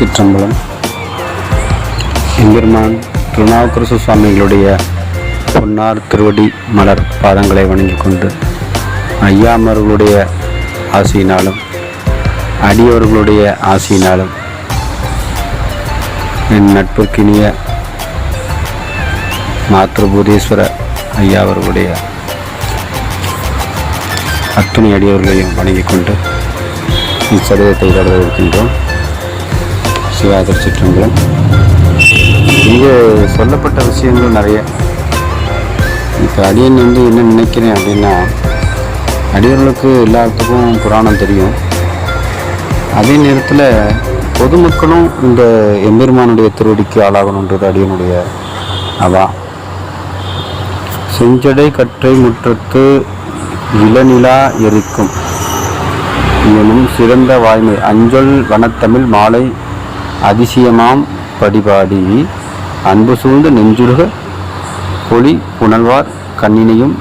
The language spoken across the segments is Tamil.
திருச்சிற்றம்பலம். எம்பெருமான் திருநாவுக்கரசு சுவாமிகளுடைய பொன்னார் திருவடி மலர் பாதங்களை வணங்கி கொண்டு ஐயாமர்களுடைய ஆசியினாலும் அடியவர்களுடைய ஆசியினாலும் என் நட்புக்கினிய மாத்ருபூதேஸ்வர ஐயா அவர்களுடைய அத்துணை அடியவர்களையும் வணங்கி கொண்டு இச்சரிதத்தை தொடர இருக்கின்றோம். சிவா திருச்சிற்றம்பலம். இங்கே சொல்லப்பட்ட விஷயங்கள் நிறைய. இப்போ அடியன் என்ன நினைக்கிறேன் அப்படின்னா, அடியவர்களுக்கு எல்லாத்துக்கும் புராணம் தெரியும். அதே நேரத்தில் பொதுமக்களும் இந்த எம்பெருமானுடைய திருவடிக்கு ஆளாகணுன்றது அடியனுடைய அவா. செஞ்சடை கற்றை முற்றத்து இளநிலா எரிக்கும் எனும் சிறந்த வாய்மை அஞ்சொல் வனத்தமிழ் மாலை அதிசயமாம் படிபாடி அன்பு சூழ்ந்த நெஞ்சுருக பொலி புனல்வார் கண்ணினையும்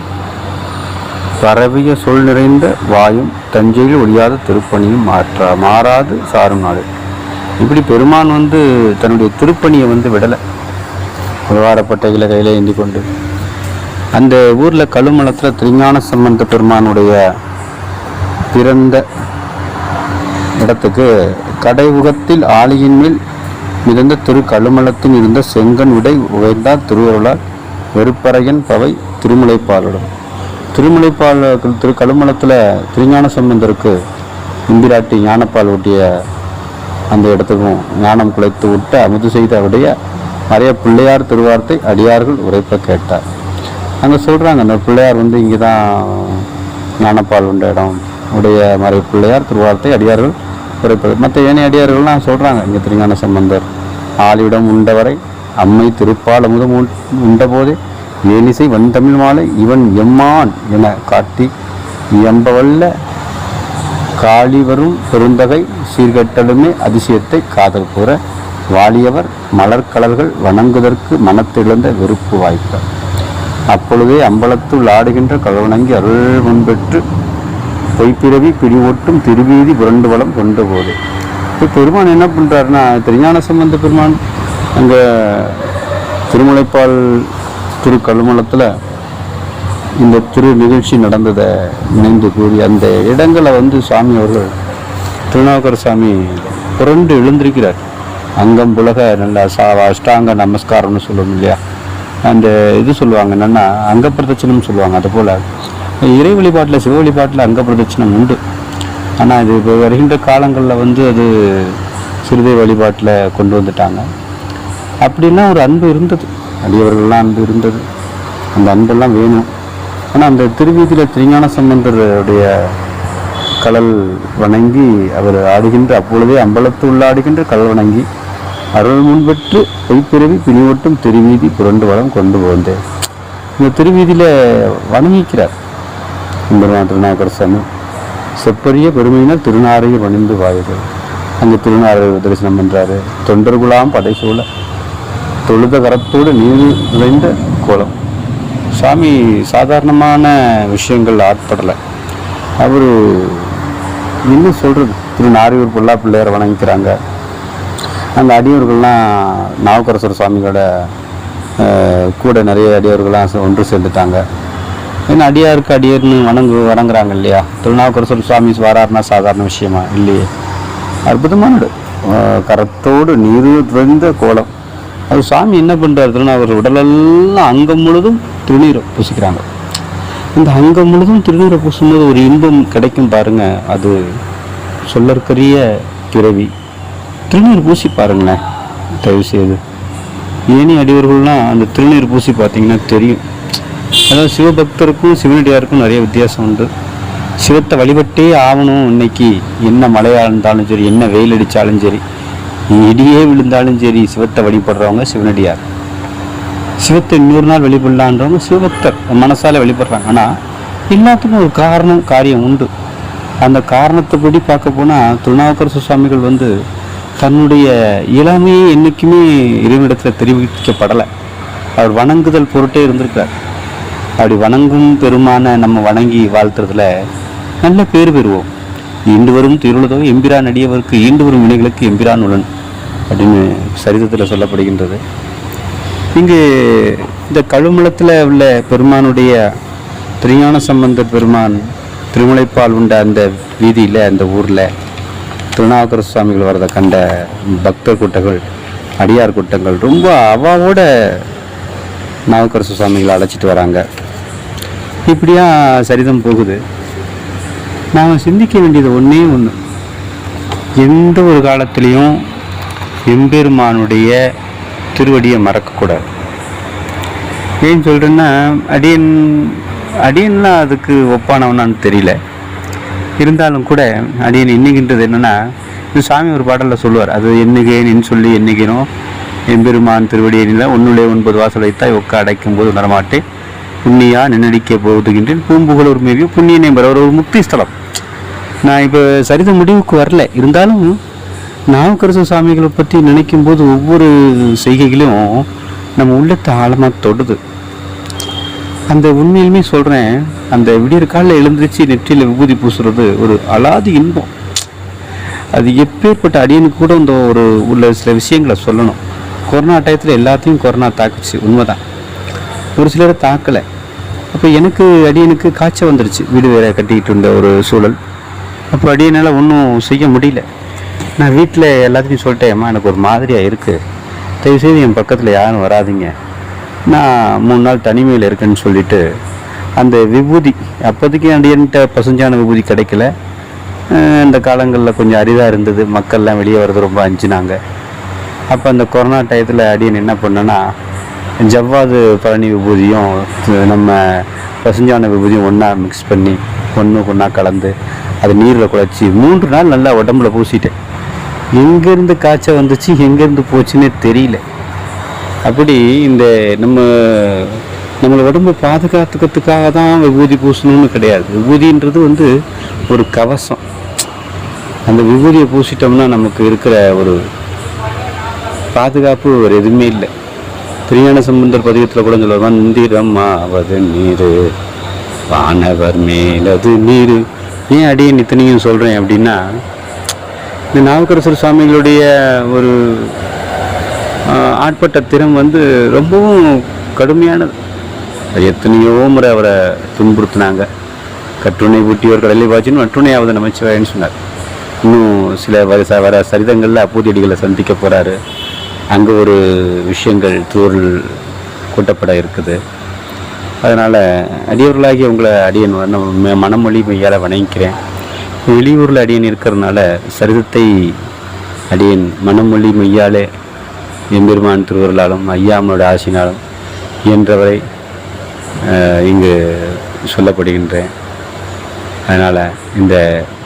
பரவிய சொல் நிறைந்த வாயும் தஞ்சையில் ஒழியாத திருப்பணியும் மாறாது சாரும் நாடு. இப்படி பெருமான் தன்னுடைய திருப்பணியை விடலை. உருவாரப்பட்டைகளை கையில் ஏந்தி கொண்டு அந்த ஊரில் கழுமலத்தில் திருஞான சம்பந்த பெருமானுடைய பிறந்த இடத்துக்கு கடைமுகத்தில் ஆலியின் மேல் மிதந்த திரு கழுமலத்தில் இருந்த செங்கன் விடை உயர்ந்தார் திருவருளால் வெறுப்பறையன் பவை திருமுலைப்பாலிடம். திரு கழுமலத்தில் திருஞான சம்பந்தருக்கு இம்பிராட்டி ஞானப்பால் ஊட்டிய அந்த இடத்துக்கும் ஞானம் குலைத்து விட்டு அமுது செய்த அவருடைய நிறைய பிள்ளையார் திருவார்த்தை அடியார்கள் உரைப்ப கேட்டார். அங்கே சொல்கிறாங்க, அந்த பிள்ளையார் இங்கே தான் ஞானப்பால் உண்ட இடம் உடைய மறை பிள்ளையார் திருவார்த்தை அடியார்கள் உரைப்பது. மற்ற ஏனைய அடியார்கள்லாம் சொல்கிறாங்க, இங்கே திருஞான சம்பந்தர் ஆளிடம் உண்டவரை அம்மை திருப்பால் அமுதம் உண்டபோதே ஏனிசை வந்தமிழ் மாலை இவன் எம்மான் என காட்டி எம்பவல்ல காளி வரும் பெருந்தகை சீர்கட்டலுமே அதிசயத்தை காதல் கூற வாலியவர் மலர்கடல்கள் வணங்குவதற்கு மனத்திழந்த வெறுப்பு வாய்ப்பார். அப்பொழுதே அம்பலத்துள் ஆடுகின்ற கழவணங்கி அருள் முன்பெற்று பொய்ப்பிறவி பிடிவொட்டும் திருவீதி புரண்டு வளம் கொண்ட போது. இப்போ பெருமான் என்ன பண்ணுறாருன்னா, திருஞான சம்பந்த பெருமான் அங்கே திருமுலைப்பால் திரு கழுமலத்தில் இந்த திரு நிகழ்ச்சி நடந்ததை நினைந்து கூறி அந்த இடங்களை சுவாமி அவர்கள் திருநாவுக்கர சாமி புரண்டு எழுந்திருக்கிறார். அங்கம் புலக நல்ல அஷ்டாங்க நமஸ்காரம்னு சொல்லுவோம் இல்லையா, அந்த இது சொல்லுவாங்க, என்னென்னா அங்க பிரதட்சணம்னு சொல்லுவாங்க. அதுபோல் இறை வழிபாட்டில் சிவ வழிபாட்டில் அங்க பிரதட்சணம் உண்டு. ஆனால் இது இப்போ வருகின்ற காலங்களில் அது சிறுதை வழிபாட்டில் கொண்டு வந்துட்டாங்க. அப்படின்னா ஒரு அன்பு இருந்தது, அடியவர்கள்லாம் அன்பு இருந்தது, அந்த அன்பெல்லாம் வேணும். ஆனால் அந்த திருவீதியில் திருஞான சம்பந்தருடைய கடல் வணங்கி அவர் ஆடுகின்ற அப்பொழுதே அம்பலத்து உள்ளாடுகின்ற கடல் வணங்கி அருள் முன்பெற்று பொய்ப்பிறவி பிணிவட்டும் திருவீதி புரண்டு வளம் கொண்டு வந்தேன். இந்த திருவீதியில் வணங்கிக்கிறார் எம்பெருமான் திருநாவுக்கர சாமி. செப்பரிய பெருமையினர் திருநாரையில் வணிந்து வாயுது. அங்கே திருநாரை தரிசனம் பண்ணுறாரு. தொண்டர்குலாம் படைசூழ தொழுத கரத்தோடு நீர் நுழைந்த கோலம். சாமி சாதாரணமான விஷயங்கள் ஆட்படலை. அவர் இன்னும் சொல்கிறது, திருநாரையூர் பொல்லா பிள்ளையார் வணங்கிக்கிறாங்க. அந்த அடியவர்கள்லாம் நாவுக்கரசர் சுவாமிகளோட கூட நிறைய அடியவர்கள்லாம் ஒன்று சேர்ந்துட்டாங்க. ஏன்னா அடியாருக்கு அடியர்னு வணங்குறாங்க இல்லையா. திருநாவுக்கரசர் சுவாமி வராருன்னா சாதாரண விஷயமா இல்லையே. அற்புதமான கரத்தோடு நீர் நிறைந்த கோலம். அது சுவாமி என்ன பண்ணுறாரு, திருநாவுக்கரசர் உடலெல்லாம் அங்கம் முழுதும் திருநீரை பூசிக்கிறாங்க. இந்த அங்கம் முழுதும் திருநீரை பூசும்போது ஒரு இன்பம் கிடைக்கும் பாருங்க, அது சொல்லற்கரிய பிறவி. திருநீர் பூசி பாருங்களேன் தயவு செய்து. ஏனி அடியவர்கள்லாம் அந்த திருநீர் பூசி பார்த்தீங்கன்னா தெரியும். அதாவது சிவபக்தருக்கும் சிவனடியாருக்கும் நிறைய வித்தியாசம் உண்டு. சிவத்தை வழிபட்டே ஆகணும். இன்னைக்கு என்ன மழையாக இருந்தாலும் சரி, என்ன வெயில் அடித்தாலும் சரி, இடியே விழுந்தாலும் சரி, சிவத்தை வழிபடுறவங்க சிவனடியார். சிவத்தை இன்னொரு நாள் வழிபடலான்றவங்க சிவபக்தர் மனசால வழிபடுறாங்க. ஆனால் எல்லாத்துக்கும் ஒரு காரியம் உண்டு. அந்த காரணத்தைப்படி பார்க்க போனால் திருநாவுக்கரசு சுவாமிகள் தன்னுடைய இளமையை என்றைக்குமே இறைவனிடத்தில் தெரிவிக்கப்படலை. அவர் வணங்குதல் பொருட்டே இருந்திருக்கார். அப்படி வணங்கும் பெருமான நம்ம வணங்கி வாழ்த்துறதுல நல்ல பேர் பெறுவோம். ஈண்டு வரும் திருளுதோ எம்பிரான் அடியவருக்கு ஈண்டு வரும் வினைகளுக்கு எம்பிரான் உளன் அப்படின்னு சரித்திரத்தில் சொல்லப்படுகின்றது. இங்கு இந்த கழுமலத்தில் உள்ள பெருமானுடைய திருஞான சம்பந்தர் பெருமான் திருமுலைப்பால் உண்ட அந்த வீதியில், அந்த ஊரில் திருநாவுக்கரசு சுவாமிகள் வரதை கண்ட பக்தர் கூட்டங்கள், அடியார் கூட்டங்கள் ரொம்ப அவாவோட நாவுக்கரசு சுவாமிகளை அழைச்சிட்டு வராங்க. இப்படியா சரிதம் போகுது. நாம் சிந்திக்க வேண்டியது ஒன்றே ஒன்று, எந்த ஒரு காலத்திலையும் எம்பெருமானுடைய திருவடியை மறக்கக்கூடாது. ஏன்னு சொல்கிறேன்னா, அடியன்லாம் அதுக்கு ஒப்பானவனான்னு தெரியல. இருந்தாலும் கூட அடியன் எண்ணுகின்றது என்னென்னா, இது சாமி ஒரு பாடலில் சொல்லுவார், அது எண்ணுகேன்னு சொல்லி எண்ணுகிறோம் எம்பெருமான் திருவடி எண்ணில 1 வாசல் வைத்தாய் ஒக்க அடைக்கும் போது உணரமாட்டேன் புண்ணியா நின்னடிக்க போதுகின்றேன் பூம்புகழூர் மேவிய புண்ணியனை பெற ஒரு முக்தி ஸ்தலம். நான் இப்போ சரித முடிவுக்கு வரல. இருந்தாலும் நாவுக்கரசு சுவாமிகளை பற்றி நினைக்கும் போது ஒவ்வொரு செய்கைகளும் நம்ம உள்ளத்தை ஆழமாக தொடுது. அந்த உண்மையிலுமே சொல்கிறேன், அந்த விடியற் காலில் எழுந்திரிச்சு நெற்றியில் விபூதி பூசுறது ஒரு அலாதி இன்பம். அது எப்பேற்பட்ட அடியனுக்கு கூட இந்த உள்ள சில விஷயங்களை சொல்லணும். கொரோனா டயத்தில் எல்லாத்தையும் கொரோனா தாக்குச்சு, உண்மைதான். ஒரு சிலரை தாக்கலை. அப்போ அடியனுக்கு காய்ச்சல் வந்துடுச்சு, வீடு வேற கட்டிக்கிட்டு இருந்த ஒரு சூழல். அப்போ அடியனால் ஒன்றும் செய்ய முடியல. நான் வீட்டில் எல்லாத்தையும் சொல்லிட்டேன், அம்மா எனக்கு ஒரு மாதிரியாக இருக்குது, தயவுசெய்து என் பக்கத்தில் யாரும் வராதிங்க, நான் 3 நாள் தனிமையில் இருக்கேன்னு சொல்லிவிட்டு அந்த விபூதி, அப்போதைக்கு அடியன்ட்ட பசுஞ்சான விபூதி கிடைக்கல. இந்த காலங்களில் கொஞ்சம் அரிதாக இருந்தது, மக்கள்லாம் வெளியே வர்றது ரொம்ப அஞ்சினாங்க. அப்போ அந்த கொரோனா டயத்தில் அடியன் என்ன பண்ணேன்னா, ஜவ்வாது பழனி விபூதியும் நம்ம பசுஞ்சான விபூதியும் ஒன்றா மிக்ஸ் பண்ணி ஒன்றா கலந்து அது நீரில் குழச்சி 3 நாள் நல்லா உடம்புல பூசிட்டேன். எங்கேருந்து காய்ச்சல் வந்துச்சு, எங்கேருந்து போச்சுன்னே தெரியல. அப்படி இந்த நம்மளை உடம்பை பாதுகாத்துக்கிறதுக்காக தான் விபூதி பூசணும்னு கிடையாது. விபூதின்றது ஒரு கவசம். அந்த விபூதியை பூசிட்டோம்னா நமக்கு இருக்கிற ஒரு பாதுகாப்பு ஒரு எதுவுமே இல்லை. திருஞான சம்பந்தர் பதிகத்தில் கூட சொல்லுவாங்க, மந்திரம் ஆவது நீர் வானவர் மேலது நீர். ஏன் அடியே நித்தனையும் சொல்கிறேன் அப்படின்னா, இந்த நாவுக்கரசர் சுவாமிகளுடைய ஒரு ஆட்பட்ட திறம் ரொம்பவும் கடுமையானது. அது எத்தனையோ முறை அவரை துன்புறுத்தினாங்க. கட்டுணை ஊட்டியோர் கடலை வாச்சின்னு மற்றுணையாவது நமச்சிவாயன்னு சொன்னார். இன்னும் சில வர சரிதங்களில் அப்பூதியடிகளை சந்திக்க போகிறாரு. அங்கே ஒரு விஷயங்கள் தூரல் கூட்டப்பட இருக்குது. அதனால் அடியவர்களாகி உங்களை அடியன் மனமொழி மெய்யால் வணங்கிக்கிறேன். வெளியூரில் அடியன் இருக்கிறதுனால சரிதத்தை அடியன் மனமொழி மெய்யாலே எம்பெருமான் திருவருளாலும் ஐயாமனோட ஆசினாலும் இயன்றவரை இங்கு சொல்லப்படுகின்றேன். அதனால் இந்த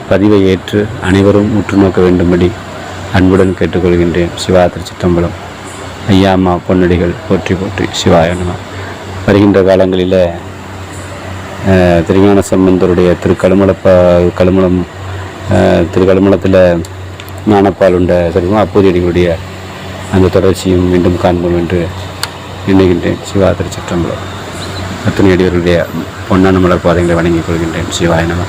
பதிவை ஏற்று அனைவரும் உற்று நோக்க வேண்டும்படி அன்புடன் கேட்டுக்கொள்கின்றேன். சிவா திருச்சிற்றம்பலம். ஐயாமா பொன்னடிகள் போற்றி போற்றி. சிவாய நம. வருகின்ற காலங்களில் திருஞான சம்பந்தருடைய திருக்கழுமலத்தில் ஞானப்பால் உண்ட சரிமா அப்பூதியடிகளுடைய அந்த தொடர்ச்சியும் மீண்டும் காண்போம் என்று எண்ணுகின்றேன். சிவா திருச்சிற்றம்பலம். அத்தனை அடியவர்களுடைய பொன்னான மலர் பாதங்களை வணங்கிக் கொள்கின்றேன். சிவாய நம.